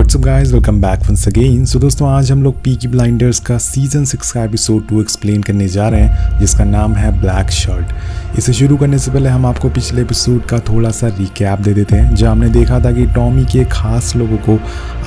WhatsApp guys, welcome back once again. So दोस्तों, आज हम लोग पीकी ब्लाइंडर्स का सीजन 6 का एपिसोड 2 एक्सप्लेन करने जा रहे हैं, जिसका नाम है ब्लैक शर्ट। इसे शुरू करने से पहले हम आपको पिछले एपिसोड का थोड़ा सा रिकैप दे देते हैं, जहां हमने देखा था कि टॉमी के खास लोगों को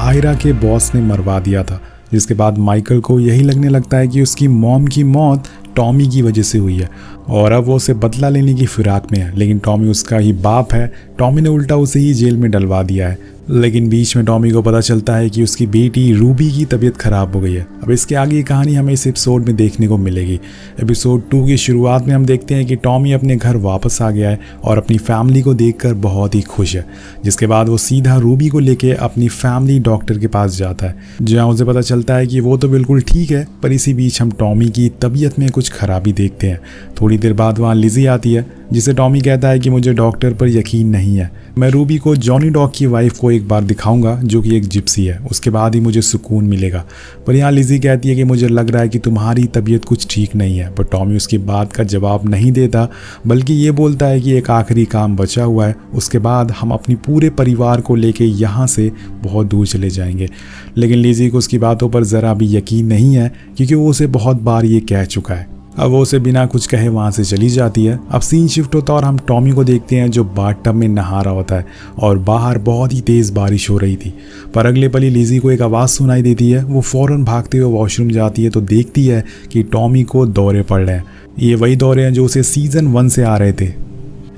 आयरा के बॉस ने मरवा दिया था, जिसके बाद माइकल को यही लगने लगता है कि उसकी मॉम की मौत टॉमी की वजह से हुई है और अब वो उसे बदला लेने की फिराक में है। लेकिन टॉमी उसका ही बाप है, टॉमी ने उल्टा उसे ही जेल में डलवा दिया है। लेकिन बीच में टॉमी को पता चलता है कि उसकी बेटी रूबी की तबीयत खराब हो गई है। अब इसके आगे की कहानी हमें इस एपिसोड में देखने को मिलेगी। एपिसोड 2 की शुरुआत में हम देखते हैं कि टॉमी अपने घर वापस आ गया है और अपनी फैमिली को देखकर बहुत ही खुश है, जिसके बाद वो सीधा रूबी को लेके अपनी फैमिली डॉक्टर के पास जाता है, जहाँ उसे पता चलता है कि वो तो बिल्कुल ठीक है, पर इसी बीच हम टॉमी की तबीयत में कुछ खराबी देखते हैं। थोड़ी देर बाद वहाँ लिजी आती है, जिसे टॉमी कहता है कि मुझे डॉक्टर पर यकीन नहीं है, मैं रूबी को जॉनी डॉग की वाइफ को एक बार दिखाऊंगा जो कि एक जिप्सी है, उसके बाद ही मुझे सुकून मिलेगा। पर यहाँ लिजी कहती है कि मुझे लग रहा है कि तुम्हारी तबीयत कुछ ठीक नहीं है, पर टॉमी उसकी बात का जवाब नहीं देता, बल्कि ये बोलता है कि एक आखिरी काम बचा हुआ है, उसके बाद हम अपनी पूरे परिवार को लेके यहाँ से बहुत दूर चले जाएंगे। लेकिन लिजी को उसकी बातों पर ज़रा भी यकीन नहीं है, क्योंकि वो उसे बहुत बार ये कह चुका है। अब वो उसे बिना कुछ कहे वहाँ से चली जाती है। अब सीन शिफ्ट होता है और हम टॉमी को देखते हैं जो बाथटब में नहा रहा होता है और बाहर बहुत ही तेज़ बारिश हो रही थी। पर अगले पल ही लिजी को एक आवाज़ सुनाई देती है। वो फ़ौरन भागते हुए वॉशरूम जाती है तो देखती है कि टॉमी को दौरे पड़ रहे हैं। ये वही दौरे हैं जो उसे सीज़न 1 से आ रहे थे,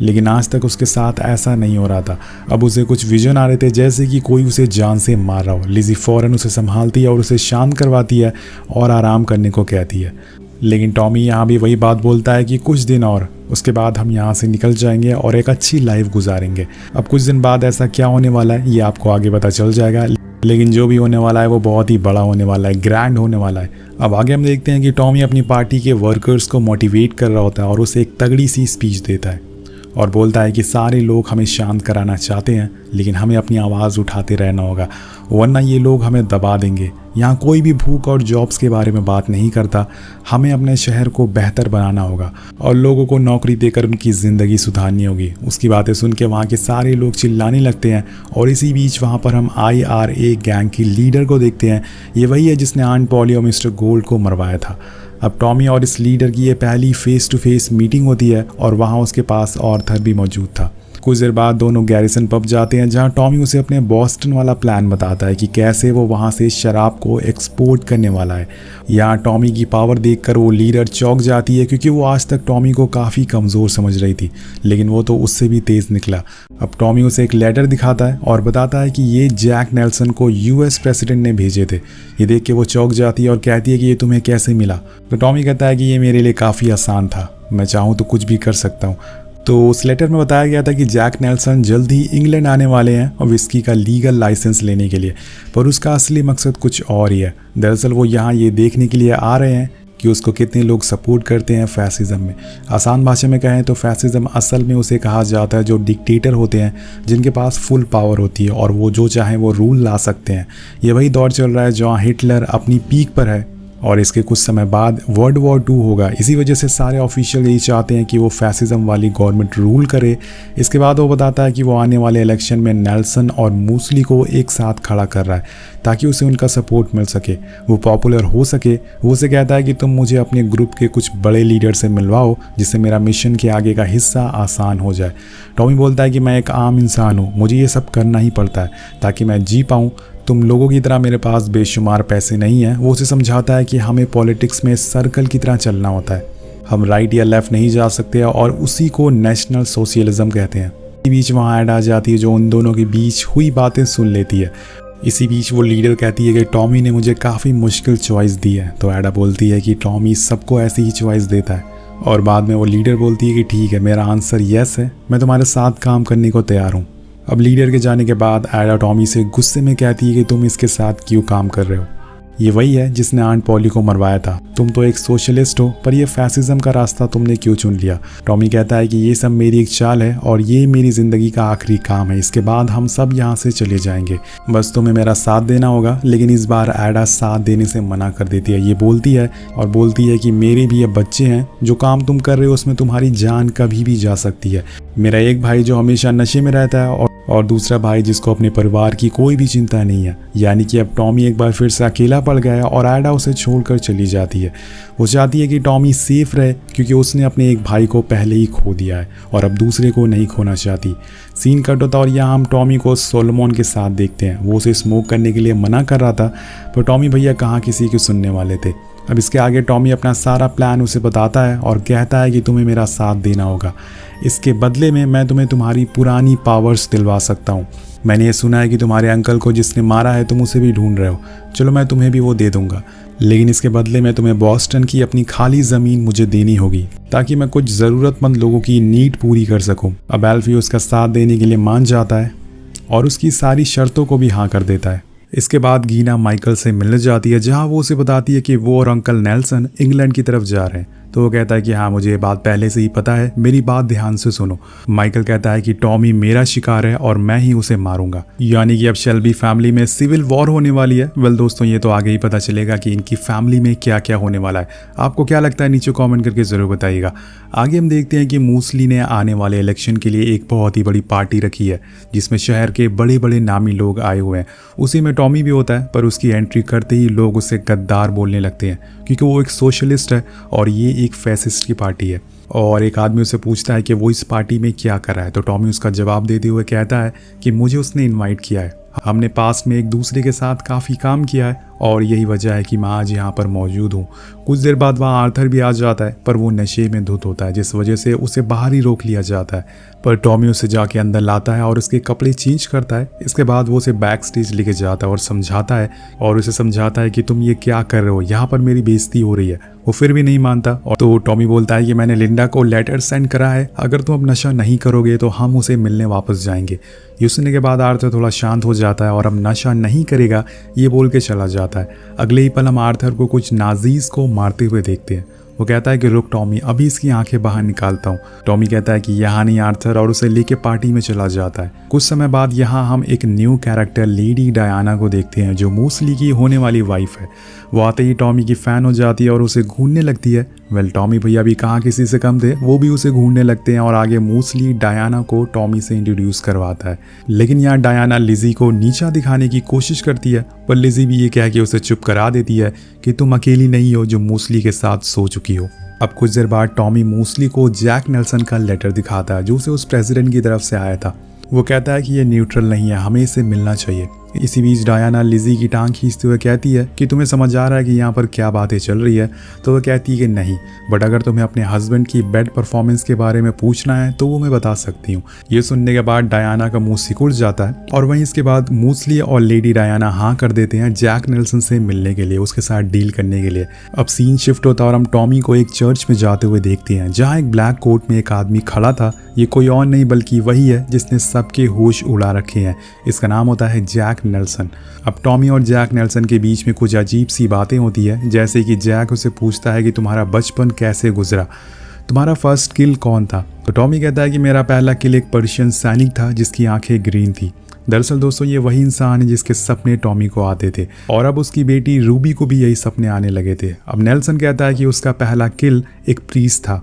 लेकिन आज तक उसके साथ ऐसा नहीं हो रहा था। अब उसे कुछ विजन आ रहे थे, जैसे कि कोई उसे जान से मार रहा हो। लिजी फ़ौरन उसे संभालती है और उसे शांत करवाती है और आराम करने को कहती है। लेकिन टॉमी यहाँ भी वही बात बोलता है कि कुछ दिन और, उसके बाद हम यहाँ से निकल जाएंगे और एक अच्छी लाइफ गुजारेंगे। अब कुछ दिन बाद ऐसा क्या होने वाला है ये आपको आगे पता चल जाएगा, लेकिन जो भी होने वाला है वो बहुत ही बड़ा होने वाला है, ग्रैंड होने वाला है। अब आगे हम देखते हैं कि टॉमी अपनी पार्टी के वर्कर्स को मोटिवेट कर रहा होता है और उसे एक तगड़ी सी स्पीच देता है और बोलता है कि सारे लोग हमें शांत कराना चाहते हैं, लेकिन हमें अपनी आवाज़ उठाते रहना होगा, वरना ये लोग हमें दबा देंगे। यहाँ कोई भी भूख और जॉब्स के बारे में बात नहीं करता, हमें अपने शहर को बेहतर बनाना होगा और लोगों को नौकरी देकर उनकी ज़िंदगी सुधारनी होगी। उसकी बातें सुन के वहाँ के सारे लोग चिल्लाने लगते हैं और इसी बीच वहाँ पर हम IRA गैंग की लीडर को देखते हैं। ये वही है जिसने आंट पॉली और मिस्टर गोल्ड को मरवाया था। अब टॉमी और इस लीडर की ये पहली फेस टू फेस मीटिंग होती है और वहाँ उसके पास आर्थर भी मौजूद था। कुछ देर बाद दोनों गैरिसन पब जाते हैं, जहाँ टॉमी उसे अपने बॉस्टन वाला प्लान बताता है कि कैसे वो वहाँ से शराब को एक्सपोर्ट करने वाला है। यहाँ टॉमी की पावर देखकर वो लीडर चौंक जाती है, क्योंकि वो आज तक टॉमी को काफ़ी कमज़ोर समझ रही थी, लेकिन वो तो उससे भी तेज़ निकला। अब टॉमी उसे एक लेटर दिखाता है और बताता है कि ये जैक नेल्सन को US प्रेसिडेंट ने भेजे थे। ये देख के वो चौंक जाती है और कहती है कि ये तुम्हें कैसे मिला। तो टॉमी कहता है कि ये मेरे लिए काफ़ी आसान था, मैं चाहूँ तो कुछ भी कर सकता हूँ। तो उस लेटर में बताया गया था कि जैक नेल्सन जल्द ही इंग्लैंड आने वाले हैं और विस्की का लीगल लाइसेंस लेने के लिए, पर उसका असली मकसद कुछ और ही है। दरअसल वो यहाँ ये देखने के लिए आ रहे हैं कि उसको कितने लोग सपोर्ट करते हैं फैसिज्म में। आसान भाषा में कहें तो फैसिज्म असल में उसे कहा जाता है जो डिक्टेटर होते हैं, जिनके पास फुल पावर होती है और वो जो चाहें वो रूल ला सकते हैं। ये वही दौर चल रहा है जहाँ हिटलर अपनी पीक पर है और इसके कुछ समय बाद वर्ल्ड वॉर 2 होगा। इसी वजह से सारे ऑफिशियल यही चाहते हैं कि वो फैसिज्म वाली गवर्नमेंट रूल करे। इसके बाद वो बताता है कि वो आने वाले इलेक्शन में नेल्सन और मूसली को एक साथ खड़ा कर रहा है ताकि उसे उनका सपोर्ट मिल सके, वो पॉपुलर हो सके। वो उसे कहता है कि तुम मुझे अपने ग्रुप के कुछ बड़े लीडर से मिलवाओ, जिससे मेरा मिशन के आगे का हिस्सा आसान हो जाए। टॉमी बोलता है कि मैं एक आम इंसान हूँ, मुझे ये सब करना ही पड़ता है ताकि मैं जी पाऊँ। तुम लोगों की तरह मेरे पास बेशुमार पैसे नहीं हैं। वो उसे समझाता है कि हमें पॉलिटिक्स में सर्कल की तरह चलना होता है, हम राइट या लेफ्ट नहीं जा सकते और उसी को नेशनल सोशलिज्म कहते हैं। इसी बीच वहाँ ऐड आ जाती है जो उन दोनों के बीच हुई बातें सुन लेती है। इसी बीच वो लीडर कहती है कि टॉमी ने मुझे काफ़ी मुश्किल चॉइस दी है। तो एडा बोलती है कि टॉमी सबको ऐसी ही चॉइस देता है और बाद में वो लीडर बोलती है कि ठीक है, मेरा आंसर येस है, मैं तुम्हारे साथ काम करने को तैयार हूँ। अब लीडर के जाने के बाद एडा टॉमी से गुस्से में कहती है कि तुम इसके साथ क्यों काम कर रहे हो, ये वही है जिसने आंट पॉली को मरवाया था, तुम तो एक सोशलिस्ट हो, पर यह फैसिज्म का रास्ता तुमने क्यों चुन लिया। टॉमी कहता है कि ये सब मेरी एक चाल है और ये मेरी ज़िंदगी का आखिरी काम है, इसके बाद हम सब यहाँ से चले जाएंगे, बस तुम्हें मेरा साथ देना होगा। लेकिन इस बार एडा साथ देने से मना कर देती है। ये बोलती है कि मेरे भी ये बच्चे हैं, जो काम तुम कर रहे हो उसमें तुम्हारी जान कभी भी जा सकती है। मेरा एक भाई जो हमेशा नशे में रहता है और दूसरा भाई जिसको अपने परिवार की कोई भी चिंता नहीं है। यानी कि अब टॉमी एक बार फिर से अकेला पड़ गया है और एडा उसे छोड़कर चली जाती है। वो चाहती है कि टॉमी सेफ रहे क्योंकि उसने अपने एक भाई को पहले ही खो दिया है और अब दूसरे को नहीं खोना चाहती। सीन कट होता और यहाँ हम टॉमी को सोलोमन के साथ देखते हैं। वो उसे स्मोक करने के लिए मना कर रहा था पर टॉमी भैया कहाँ किसी के सुनने वाले थे। अब इसके आगे टॉमी अपना सारा प्लान उसे बताता है और कहता है कि तुम्हें मेरा साथ देना होगा। इसके बदले में मैं तुम्हें तुम्हारी पुरानी पावर्स दिलवा सकता हूँ। मैंने ये सुना है कि तुम्हारे अंकल को जिसने मारा है तुम उसे भी ढूंढ रहे हो। चलो मैं तुम्हें भी वो दे दूंगा, लेकिन इसके बदले में तुम्हें बॉस्टन की अपनी खाली ज़मीन मुझे देनी होगी ताकि मैं कुछ ज़रूरतमंद लोगों की नीड पूरी कर सकूँ। अब एल्फी उसका साथ देने के लिए मान जाता है और उसकी सारी शर्तों को भी हाँ कर देता है। इसके बाद गीना माइकल से मिलने जाती है जहां वो उसे बताती है कि वो और अंकल नेल्सन इंग्लैंड की तरफ जा रहे हैं। तो वो कहता है कि हाँ मुझे ये बात पहले से ही पता है, मेरी बात ध्यान से सुनो। माइकल कहता है कि टॉमी मेरा शिकार है और मैं ही उसे मारूंगा। यानी कि अब शेल्बी फैमिली में सिविल वॉर होने वाली है। वेल दोस्तों ये तो आगे ही पता चलेगा कि इनकी फैमिली में क्या क्या होने वाला है। आपको क्या लगता है नीचे कॉमेंट करके ज़रूर बताइएगा। आगे हम देखते हैं कि मूसली ने आने वाले इलेक्शन के लिए एक बहुत ही बड़ी पार्टी रखी है जिसमें शहर के बड़े बड़े नामी लोग आए हुए हैं। उसी में टॉमी भी होता है पर उसकी एंट्री करते ही लोग उसे गद्दार बोलने लगते हैं क्योंकि वो एक सोशलिस्ट है और ये एक फैसिस्ट की पार्टी है। और एक आदमी उसे पूछता है कि वो इस पार्टी में क्या कर रहा है। तो टॉमी उसका जवाब देते हुए कहता है कि मुझे उसने इनवाइट किया है, हमने पास्ट में एक दूसरे के साथ काफ़ी काम किया है और यही वजह है कि मैं आज यहाँ पर मौजूद हूँ। कुछ देर बाद वहाँ आर्थर भी आ जाता है पर वो नशे में धुत होता है जिस वजह से उसे बाहर ही रोक लिया जाता है। पर टॉमी उसे जाके अंदर लाता है और उसके कपड़े चेंज करता है। इसके बाद वो उसे बैक स्टेज लेके जाता है और उसे समझाता है कि तुम ये क्या कर रहे हो, यहाँ पर मेरी बेइज्जती हो रही है। वो फिर भी नहीं मानता और तो टॉमी बोलता है कि मैंने लिंडा को लेटर सेंड करा है, अगर तुम अब नशा नहीं करोगे तो हम उसे मिलने वापस जाएंगे। ये सुनने के बाद आर्थर थोड़ा शांत हो जाता है और अब नशा नहीं करेगा ये बोल के चला जाता है। अगले ही पल हम आर्थर को कुछ नाजीज को मारते हुए देखते हैं। वो कहता है कि रुक टॉमी, अभी इसकी आंखें बाहर निकालता हूँ। टॉमी कहता है कि यहाँ नहीं आर्थर और उसे लेके पार्टी में चला जाता है। कुछ समय बाद यहाँ हम एक न्यू कैरेक्टर लेडी डायना को देखते हैं जो मूसली की होने वाली वाइफ है। वो आते ही टॉमी की फ़ैन हो जाती है और उसे घूरने लगती है। वेल टॉमी भैया भी कहाँ किसी से कम थे, वो भी उसे घूरने लगते हैं और आगे मूसली डायना को टॉमी से इंट्रोड्यूस करवाता है। लेकिन यहाँ डायना लिजी को नीचा दिखाने की कोशिश करती है पर लिजी भी ये कह के उसे चुप करा देती है कि तुम अकेली नहीं हो जो मूसली के साथ सो चुकी हो। अब कुछ देर बाद टॉमी मूसली को जैक नेल्सन का लेटर दिखाता है जो उसे उस प्रेसिडेंट की तरफ से आया था। वो कहता है कि ये न्यूट्रल नहीं है, हमें इसे मिलना चाहिए। इसी बीच डायना लिजी की टांग खींचते हुए कहती है कि तुम्हें समझ आ रहा है कि यहाँ पर क्या बातें चल रही है। तो वह कहती है कि नहीं, बट अगर तुम्हें अपने हस्बैंड की बेड परफॉर्मेंस के बारे में पूछना है तो वो मैं बता सकती हूँ। ये सुनने के बाद डायना का मुंह सिकुड़ जाता है और वहीं इसके बाद मूसली और लेडी डायना हाँ कर देते हैं जैक नेल्सन से मिलने के लिए, उसके साथ डील करने के लिए। अब सीन शिफ्ट होता है और हम टॉमी को एक चर्च में जाते हुए देखते हैं जहाँ एक ब्लैक कोट में एक आदमी खड़ा था। ये कोई और नहीं बल्कि वही है जिसने सबके होश उड़ा रखे हैं। इसका नाम होता है जैक नेल्सन। अब टॉमी और जैक नेल्सन के बीच में कुछ अजीब सी बातें होती है, जैसे कि जैक उसे पूछता है कि तुम्हारा बचपन कैसे गुजरा, तुम्हारा फर्स्ट किल कौन था। तो टॉमी कहता है कि मेरा पहला किल एक पर्शियन सैनिक था जिसकी आंखें ग्रीन थी। दरअसल दोस्तों ये वही इंसान है जिसके सपने टॉमी को आते थे और अब उसकी बेटी रूबी को भी यही सपने आने लगे थे। अब नेल्सन कहता है कि उसका पहला किल एक प्रीस्ट था।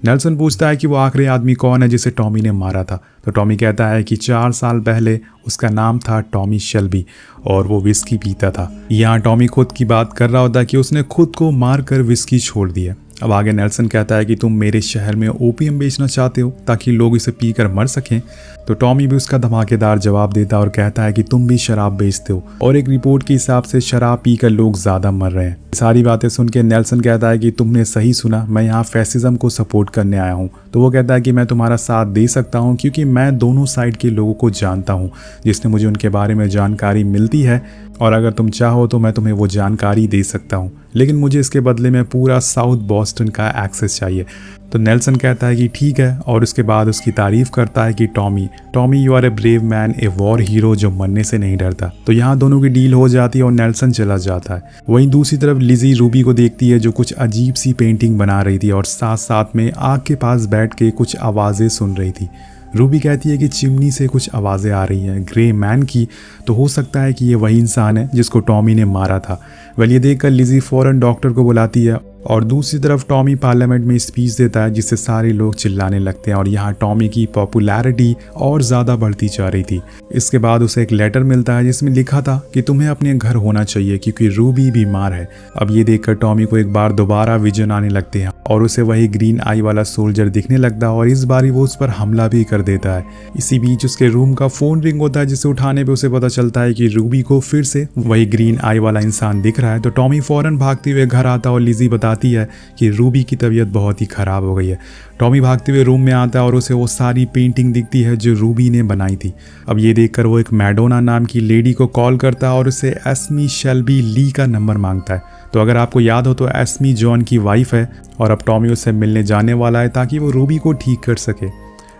नेल्सन पूछता है कि वो आखिरी आदमी कौन है जिसे टॉमी ने मारा था। तो टॉमी कहता है कि 4 साल पहले उसका नाम था टॉमी शेल्बी और वो विस्की पीता था। यहाँ टॉमी खुद की बात कर रहा होता है कि उसने खुद को मारकर विस्की छोड़ दिया। अब आगे नेल्सन कहता है कि तुम मेरे शहर में ओपियम बेचना चाहते हो ताकि लोग इसे पीकर मर सकें। तो टॉमी भी उसका धमाकेदार जवाब देता है और कहता है कि तुम भी शराब बेचते हो और एक रिपोर्ट के हिसाब से शराब पीकर लोग ज़्यादा मर रहे हैं। सारी बातें सुन के नेल्सन कहता है कि तुमने सही सुना, मैं यहाँ फैसिज्म को सपोर्ट करने आया हूँ। तो वो कहता है कि मैं तुम्हारा साथ दे सकता हूँ क्योंकि मैं दोनों साइड के लोगों को जानता हूँ जिसने मुझे उनके बारे में जानकारी मिलती है और अगर तुम चाहो तो मैं तुम्हें वो जानकारी दे सकता हूँ, लेकिन मुझे इसके बदले में पूरा साउथ बॉस्टन का एक्सेस चाहिए। तो नेल्सन कहता है कि ठीक है और उसके बाद उसकी तारीफ करता है कि Tommy you are a brave man, a war hero जो मरने से नहीं डरता। तो यहाँ दोनों की डील हो जाती है और नेल्सन चला जाता है। वहीं दूसरी तरफ लिजी रूबी को देखती है जो कुछ अजीब सी पेंटिंग बना रही थी और साथ साथ में आग के पास बैठ के कुछ आवाज़ें सुन रही थी। रूबी कहती है कि चिमनी से कुछ आवाज़ें आ रही हैं ग्रे मैन की, तो हो सकता है कि ये वही इंसान है जिसको टॉमी ने मारा था। वेल ये देखकर लिजी फ़ौरन डॉक्टर को बुलाती है और दूसरी तरफ टॉमी पार्लियामेंट में स्पीच देता है जिससे सारे लोग चिल्लाने लगते हैं और यहाँ टॉमी की पॉपुलैरिटी और ज़्यादा बढ़ती जा रही थी। इसके बाद उसे एक लेटर मिलता है जिसमें लिखा था कि तुम्हें अपने घर होना चाहिए क्योंकि रूबी बीमार है। अब ये देखकर टॉमी को एक बार दोबारा विजन आने लगते हैं और उसे वही ग्रीन आई वाला सोल्जर दिखने लगता है और इस बारी वो उस पर हमला भी कर देता है। इसी बीच उसके रूम का फोन रिंग होता है जिसे उठाने पे उसे पता चलता है कि रूबी को फिर से वही ग्रीन आई वाला इंसान दिख रहा है। तो टॉमी फौरन भागते हुए घर आता है और लिज़ी बताती है कि रूबी की तबीयत बहुत ही खराब हो गई है। टॉमी भागते हुए रूम में आता है और उसे वो सारी पेंटिंग दिखती है जो रूबी ने बनाई थी। अब ये देखकर वो एक मैडोना नाम की लेडी को कॉल करता है और उसे एस्मी शेल्बी ली का नंबर मांगता है। तो अगर आपको याद हो तो एस्मी जॉन की वाइफ है और अब टॉमी उससे मिलने जाने वाला है ताकि वो रूबी को ठीक कर सके।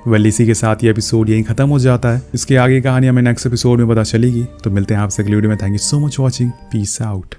वेल इसी के साथ ये एपिसोड यहीं खत्म हो जाता है। इसकी आगे कहानी हमें नेक्स्ट एपिसोड में पता चलेगी। तो मिलते हैं आपसे अगली वीडियो में। Thank you so much watching. Peace out.